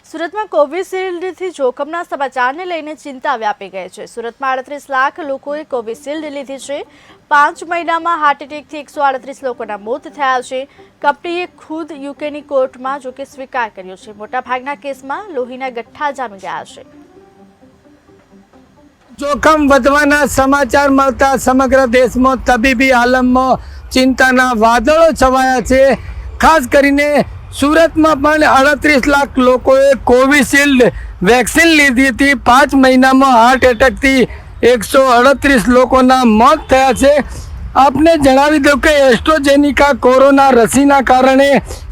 સુરતમાં કોવિશિલ્ડથી જોખમના સમાચારને લઈને ચિંતા વ્યાપી ગઈ છે। સુરતમાં 38 લાખ લોકોએ કોવિશિલ્ડ લીધી છે। 5 મહિનામાં હાર્ટ એટેકથી 138 લોકોના મોત થયા છે। કંપનીએ ખુદ યુકેની કોર્ટમાં જોકે સ્વીકાર કર્યો છે। મોટાભાગના કેસમાં લોહીના ગઠ્ઠા જામી ગયા છે। જોખમ વધવાના સમાચાર મળતા સમગ્ર દેશમાં તબીબી આલમમાં ચિંતાના વાદળો છવાયા છે। ખાસ કરીને સુરતમાં પણ 38 લાખ લોકોએ કોવિશિલ્ડ વેક્સિન લીધી હતી। 5 મહિનામાં હાર્ટ એટેકથી 138 લોકોના મોત થયા છે। આપને જણાવી દઉં કે એસ્ટ્રોઝેનિકા કોરોના રસીના કારણે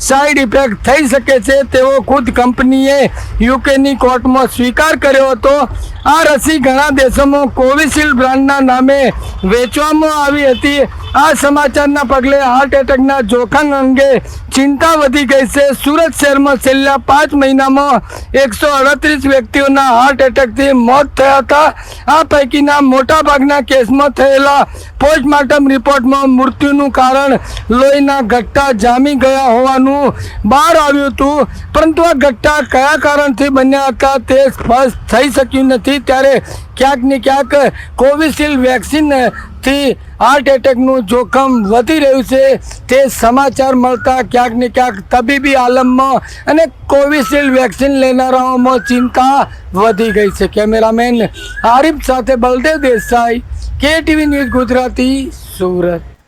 સાઇડ ઇફેક્ટ થઈ શકે છે તેવો ખુદ કંપનીએ યુકેની કોર્ટમાં સ્વીકાર કર્યો હતો। આ રસી ઘણા દેશોમાં કોવિશિલ્ડ બ્રાન્ડના નામે વેચવામાં આવી હતી। આ સમાચારના પગલે હાર્ટ એટેકના જોખમ અંગે ચિંતા વધી ગઈ છે। સુરત શહેરમાં છેલ્લા 5 મહિનામાં 138 વ્યક્તિઓના હાર્ટ એટેકથી મોત થયા હતા। આ પૈકીના મોટાભાગના કેસમાં થયેલા પોસ્ટમોર્ટમ રિપોર્ટમાં મૃત્યુનું કારણ લોહીના ગઠ્ઠા જામી ગયા હોવાનું બહાર આવ્યું હતું, પરંતુ આ ગઠ્ઠા કયા કારણથી બન્યા હતા તે સ્પષ્ટ થઈ શક્યું નથી। ત્યારે ક્યાંક ને ક્યાંક કોવિશિલ્ડ વેક્સિનથી હાર્ટ એટેકનું જોખમ વધી રહ્યું છે તે સમાચાર મળતા ક્યાંક ને ક્યાંક તબીબી આલમમાં અને કોવિશિલ્ડ વેક્સિન લેનારાઓમાં ચિંતા વધી ગઈ છે। કેમેરામેન આરિફ સાથે બલદેવ દેસાઈ, KTV ન્યૂઝ ગુજરાતી, સુરત।